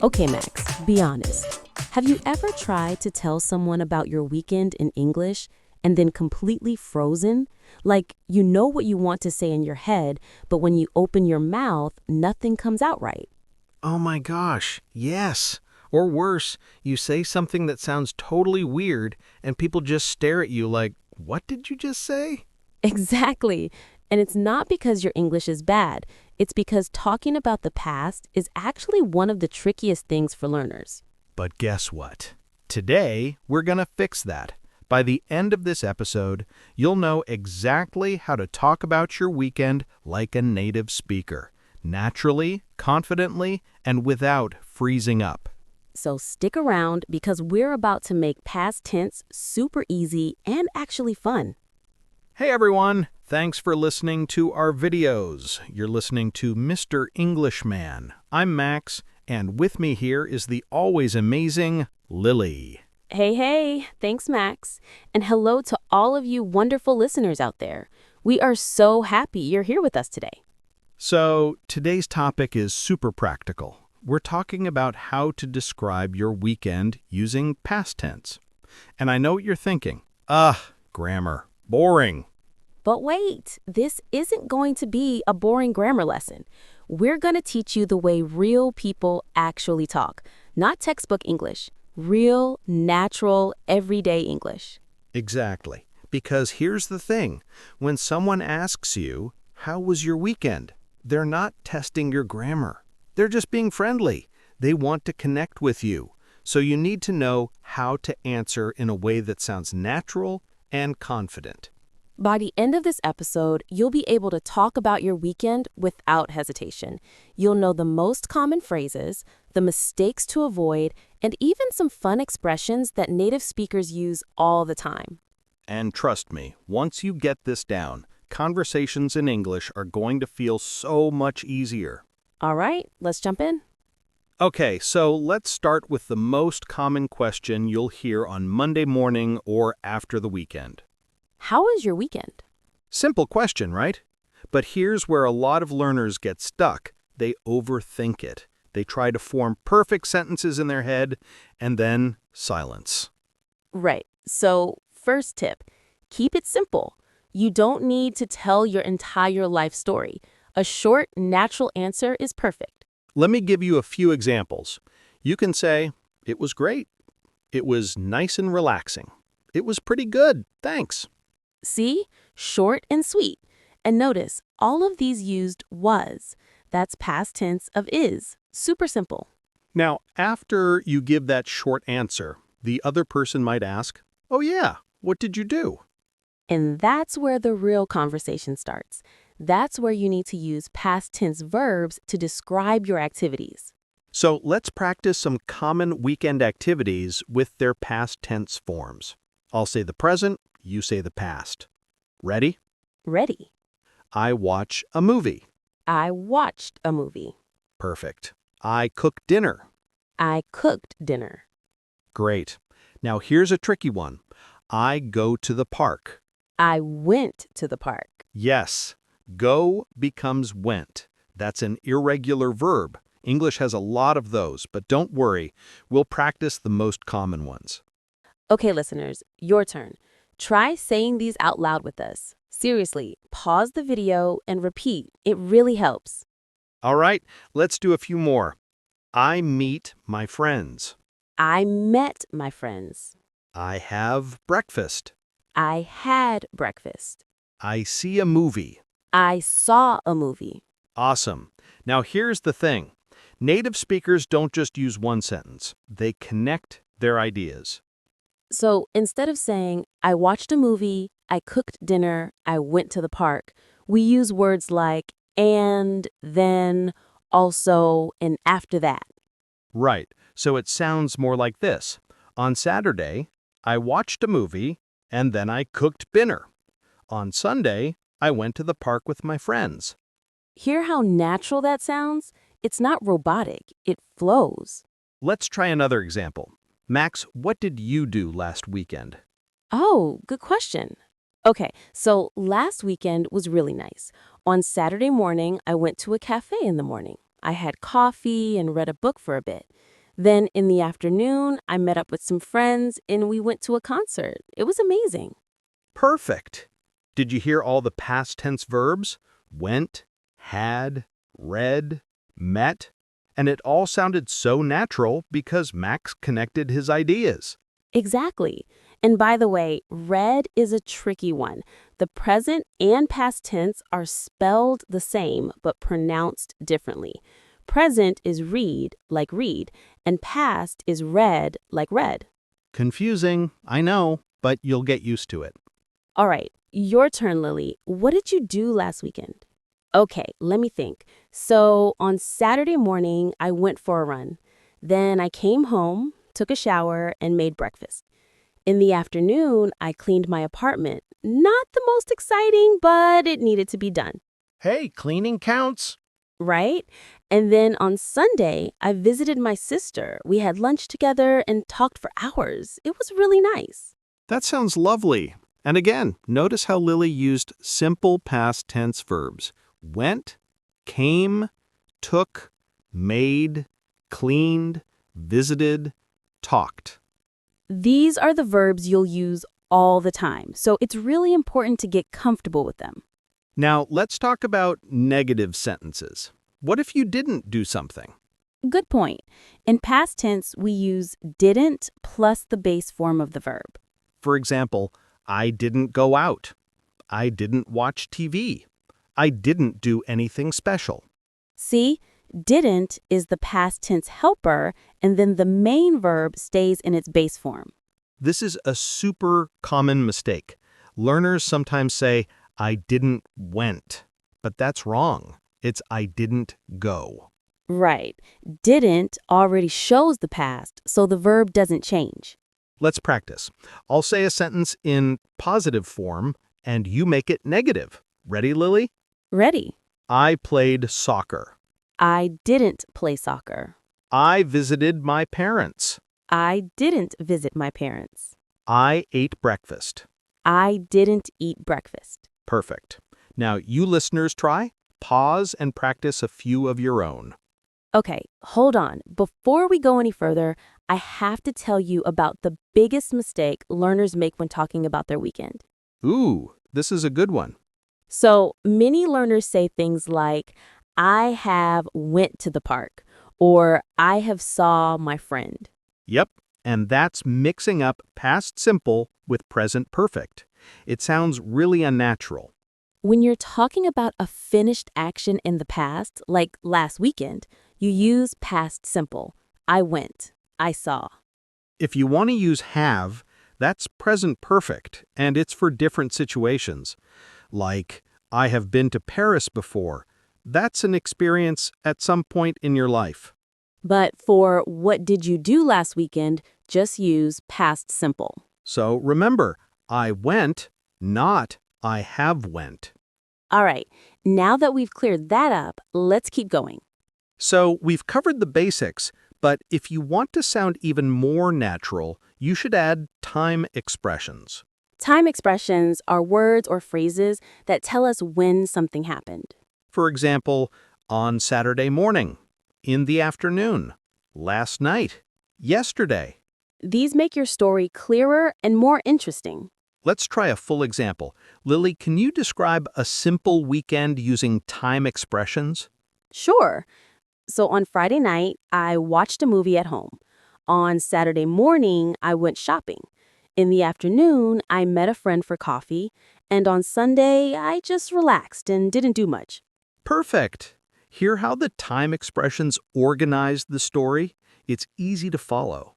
Okay, Max, be honest. Have you ever tried to tell someone about your weekend in English and then completely frozen? Like, you know what you want to say in your head, but when you open your mouth, nothing comes out right. Oh my gosh, yes. Or worse, you say something that sounds totally weird and people just stare at you like, what did you just say? Exactly. And it's not because your English is bad. It's because talking about the past is actually one of the trickiest things for learners. But guess what? Today, we're going to fix that. By the end of this episode, you'll know exactly how to talk about your weekend like a native speaker, naturally, confidently, and without freezing up. So stick around because we're about to make past tense super easy and actually fun. Hey everyone, thanks for listening to our videos. You're listening to Mr. Englishman. I'm Max, and with me here is the always amazing Lily. Hey, thanks, Max. And hello to all of you wonderful listeners out there. We are so happy you're here with us today. So, today's topic is super practical. We're talking about how to describe your weekend using past tense. And I know what you're thinking. Grammar. Boring. But wait, this isn't going to be a boring grammar lesson. We're going to teach you the way real people actually talk, not textbook English, real, natural, everyday English. Exactly. Because here's the thing. When someone asks you, how was your weekend? They're not testing your grammar. They're just being friendly. They want to connect with you. So you need to know how to answer in a way that sounds natural and confident. By the end of this episode, you'll be able to talk about your weekend without hesitation. You'll know the most common phrases, the mistakes to avoid, and even some fun expressions that native speakers use all the time. And trust me, once you get this down, conversations in English are going to feel so much easier. All right, let's jump in. Okay, so let's start with the most common question you'll hear on Monday morning or after the weekend. How was your weekend? Simple question, right? But here's where a lot of learners get stuck. They overthink it. They try to form perfect sentences in their head, and then silence. Right. So, first tip, keep it simple. You don't need to tell your entire life story. A short, natural answer is perfect. Let me give you a few examples. You can say, it was great. It was nice and relaxing. It was pretty good, thanks. See? Short and sweet. And notice, all of these used was. That's past tense of is. Super simple. Now, after you give that short answer, the other person might ask, oh yeah, what did you do? And that's where the real conversation starts. That's where you need to use past tense verbs to describe your activities. So let's practice some common weekend activities with their past tense forms. I'll say the present, you say the past. Ready? Ready. I watch a movie. I watched a movie. Perfect. I cooked dinner. I cooked dinner. Great. Now here's a tricky one. I go to the park. I went to the park. Yes, go becomes went. That's an irregular verb. English has a lot of those, but don't worry. We'll practice the most common ones. Okay, listeners, your turn. Try saying these out loud with us. Seriously, pause the video and repeat. It really helps. All right, let's do a few more. I meet my friends. I met my friends. I have breakfast. I had breakfast. I see a movie. I saw a movie. Awesome. Now here's the thing. Native speakers don't just use one sentence. They connect their ideas. So instead of saying, I watched a movie, I cooked dinner, I went to the park, we use words like and, then, also, and after that. Right. So it sounds more like this. On Saturday, I watched a movie, and then I cooked dinner. On Sunday, I went to the park with my friends. Hear how natural that sounds? It's not robotic. It flows. Let's try another example. Max, what did you do last weekend? Oh, good question. Okay, so last weekend was really nice. On Saturday morning, I went to a cafe in the morning. I had coffee and read a book for a bit. Then in the afternoon, I met up with some friends and we went to a concert. It was amazing. Perfect. Did you hear all the past tense verbs? Went, had, read, met. And it all sounded so natural because Max connected his ideas. Exactly. And by the way, read is a tricky one. The present and past tense are spelled the same but pronounced differently. Present is read, and past is read, like read. Confusing, I know, but you'll get used to it. All right, your turn, Lily. What did you do last weekend? Okay, let me think. So on Saturday morning, I went for a run. Then I came home, took a shower, and made breakfast. In the afternoon, I cleaned my apartment. Not the most exciting, but it needed to be done, Hey, cleaning counts. right? And then on Sunday, I visited my sister. We had lunch together and talked for hours. It was really nice. That sounds lovely. And again, notice how Lily used simple past tense verbs. Went, came, took, made, cleaned, visited, talked. These are the verbs you'll use all the time, so it's really important to get comfortable with them. Now, let's talk about negative sentences. What if you didn't do something? Good point. In past tense, we use didn't plus the base form of the verb. For example, I didn't go out. I didn't watch TV. I didn't do anything special. See, didn't is the past tense helper, and then the main verb stays in its base form. This is a super common mistake. Learners sometimes say, I didn't went, but that's wrong. It's I didn't go. Right. Didn't already shows the past, so the verb doesn't change. Let's practice. I'll say a sentence in positive form, and you make it negative. Ready, Lily? Ready. I played soccer. I didn't play soccer. I visited my parents. I didn't visit my parents. I ate breakfast. I didn't eat breakfast. Perfect. Now, you listeners try. Pause and practice a few of your own. Okay, hold on. Before we go any further, I have to tell you about the biggest mistake learners make when talking about their weekend. Ooh, this is a good one. So many learners say things like, I have went to the park, or I have saw my friend. Yep, and that's mixing up past simple with present perfect. It sounds really unnatural. When you're talking about a finished action in the past, like last weekend, you use past simple. I went. I saw. If you want to use have, that's present perfect, and it's for different situations. Like, I have been to Paris before. That's an experience at some point in your life. But for what did you do last weekend, just use past simple. So remember, I went, not I have went. All right, now that we've cleared that up, let's keep going. So we've covered the basics, but if you want to sound even more natural, you should add time expressions. Time expressions are words or phrases that tell us when something happened. For example, on Saturday morning, in the afternoon, last night, yesterday. These make your story clearer and more interesting. Let's try a full example. Lily, can you describe a simple weekend using time expressions? Sure. So on Friday night, I watched a movie at home. On Saturday morning, I went shopping. In the afternoon, I met a friend for coffee. And on Sunday, I just relaxed and didn't do much. Perfect. Hear how the time expressions organize the story? It's easy to follow.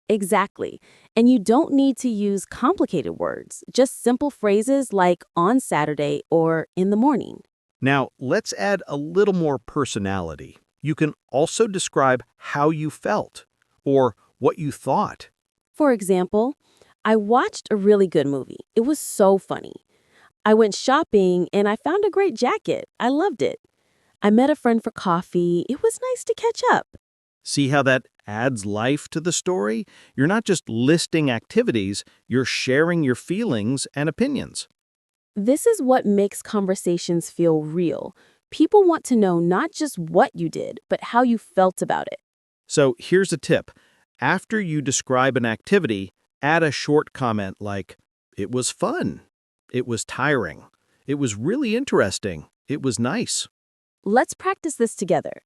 Exactly. And you don't need to use complicated words, just simple phrases like on Saturday or in the morning. Now, let's add a little more personality. You can also describe how you felt or what you thought. For example, I watched a really good movie. It was so funny. I went shopping and I found a great jacket. I loved it. I met a friend for coffee. It was nice to catch up. See how that adds life to the story? You're not just listing activities, you're sharing your feelings and opinions. This is what makes conversations feel real. People want to know not just what you did, but how you felt about it. So here's a tip. After you describe an activity, add a short comment like, "It was fun. It was tiring. It was really interesting. It was nice." Let's practice this together.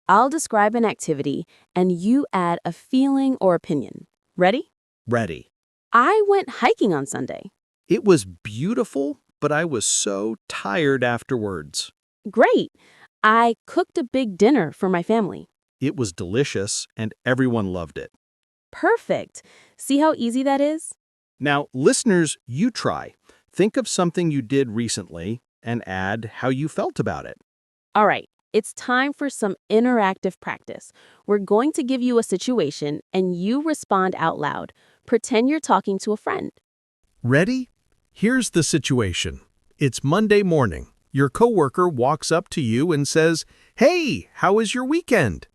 I'll describe an activity, and you add a feeling or opinion. Ready? Ready. I went hiking on Sunday. It was beautiful, but I was so tired afterwards. Great. I cooked a big dinner for my family. It was delicious, and everyone loved it. Perfect. See how easy that is? Now, listeners, you try. Think of something you did recently and add how you felt about it. All right. It's time for some interactive practice. We're going to give you a situation, and you respond out loud. Pretend you're talking to a friend. Ready? Here's the situation. It's Monday morning. Your coworker walks up to you and says, "Hey, how was your weekend?"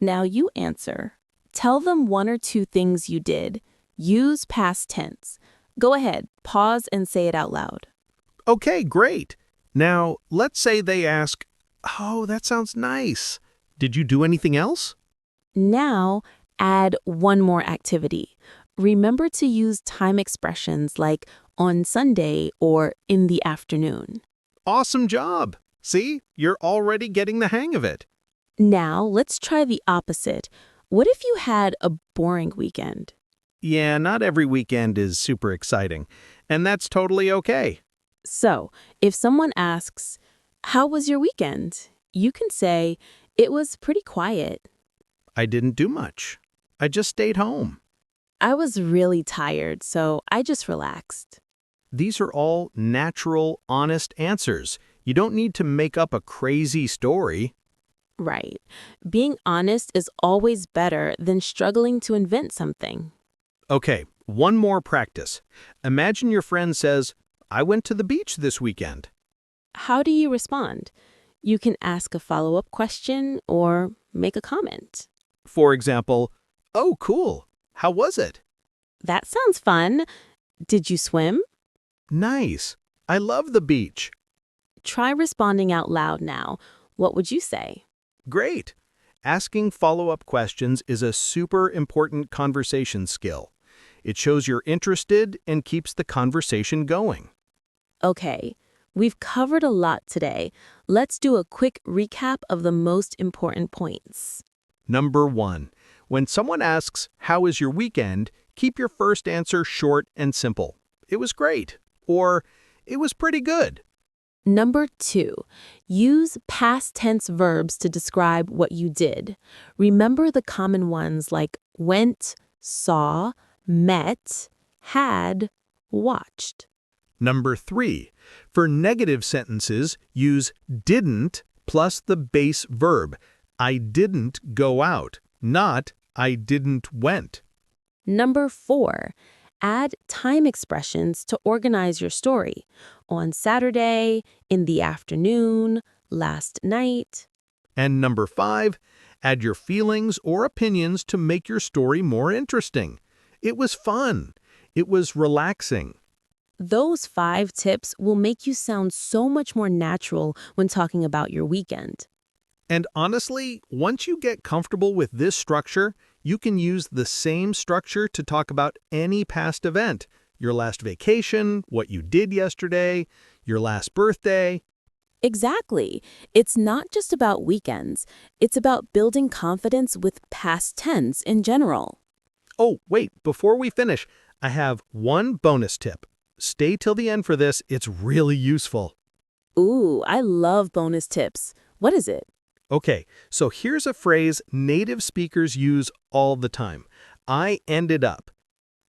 Now you answer. Tell them one or two things you did. Use past tense. Go ahead, pause and say it out loud. Okay, great. Now, let's say they ask, "Oh, that sounds nice. Did you do anything else?" Now add one more activity. Remember to use time expressions like on Sunday or in the afternoon. Awesome job. See, you're already getting the hang of it. Now let's try the opposite. What if you had a boring weekend? Yeah, not every weekend is super exciting, and that's totally okay. So, if someone asks, "How was your weekend?" you can say, "It was pretty quiet. I didn't do much. I just stayed home." I was really tired, so I just relaxed." These are all natural, honest answers. You don't need to make up a crazy story. Right. Being honest is always better than struggling to invent something. Okay, one more practice. Imagine your friend says, "I went to the beach this weekend." How do you respond? You can ask a follow-up question or make a comment. For example, "Oh, cool. How was it?" That sounds fun. Did you swim? "Nice. I love the beach." Try responding out loud now. What would you say? Great. Asking follow-up questions is a super important conversation skill. It shows you're interested and keeps the conversation going. Okay, we've covered a lot today. Let's do a quick recap of the most important points. Number 1. When someone asks, "How was your weekend?" keep your first answer short and simple. "It was great," or "It was pretty good." Number 2, use past tense verbs to describe what you did. Remember the common ones like went, saw, met, had, watched. Number 3. For negative sentences, use didn't plus the base verb. I didn't go out, not I didn't went. Number 4, add time expressions to organize your story. On Saturday, in the afternoon, last night. And number 5, add your feelings or opinions to make your story more interesting. It was fun. It was relaxing. Those 5 tips will make you sound so much more natural when talking about your weekend. And honestly, once you get comfortable with this structure, you can use the same structure to talk about any past event. Your last vacation, what you did yesterday, your last birthday. Exactly. It's not just about weekends. It's about building confidence with past tense in general. Oh, wait, before we finish, I have one bonus tip. Stay till the end for this. It's really useful. Ooh, I love bonus tips. What is it? Okay, so here's a phrase native speakers use all the time. I ended up.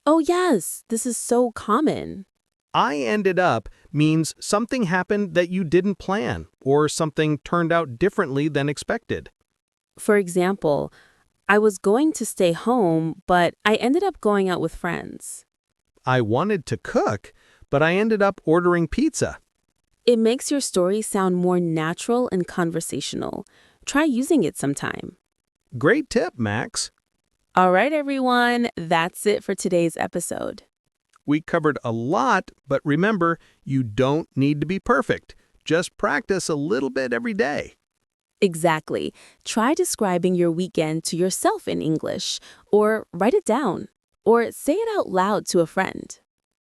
Oh, yes, this is so common. I ended up means something happened that you didn't plan, or something turned out differently than expected. For example, I was going to stay home, but I ended up going out with friends. I wanted to cook, but I ended up ordering pizza. It makes your story sound more natural and conversational. Try using it sometime. Great tip, Max. All right, everyone, that's it for today's episode. We covered a lot, but remember, you don't need to be perfect. Just practice a little bit every day. Exactly. Try describing your weekend to yourself in English, or write it down, or say it out loud to a friend.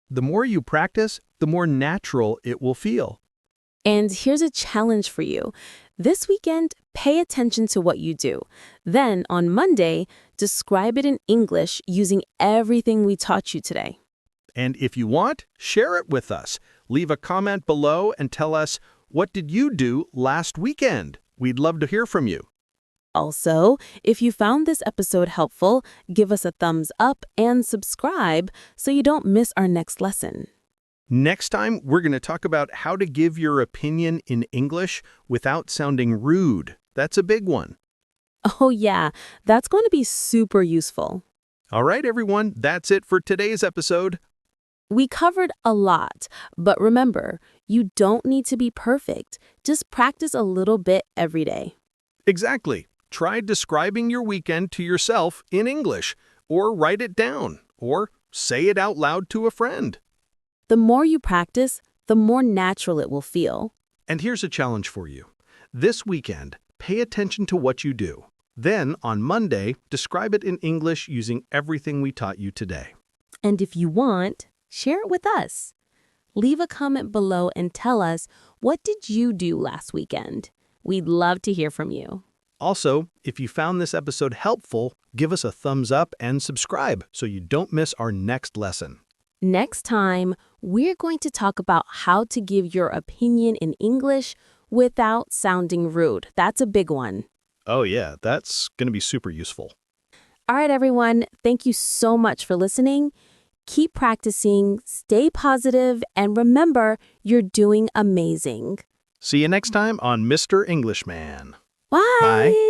The more you practice, the more natural it will feel. And here's a challenge for you. This weekend, pay attention to what you do. Then, on Monday, describe it in English using everything we taught you today. And if you want, share it with us. Leave a comment below and tell us, what did you do last weekend? We'd love to hear from you. Also, if you found this episode helpful, give us a thumbs up and subscribe so you don't miss our next lesson. Next time, we're going to talk about how to give your opinion in English without sounding rude. That's a big one. Oh yeah, that's going to be super useful. All right, everyone, that's it for today's episode. We covered a lot, but remember, you don't need to be perfect. Just practice a little bit every day. Exactly. Try describing your weekend to yourself in English, or write it down, or say it out loud to a friend. The more you practice, the more natural it will feel. And here's a challenge for you. This weekend, pay attention to what you do. Then, on Monday, describe it in English using everything we taught you today. And if you want, share it with us. Leave a comment below and tell us, what did you do last weekend? We'd love to hear from you. Also, if you found this episode helpful, give us a thumbs up and subscribe so you don't miss our next lesson. Next time, we're going to talk about how to give your opinion in English without sounding rude. That's a big one. Oh yeah, that's going to be super useful. All right, everyone. Thank you so much for listening. Keep practicing, stay positive, and remember, you're doing amazing. See you next time on Mr. Englishman. Bye. Bye.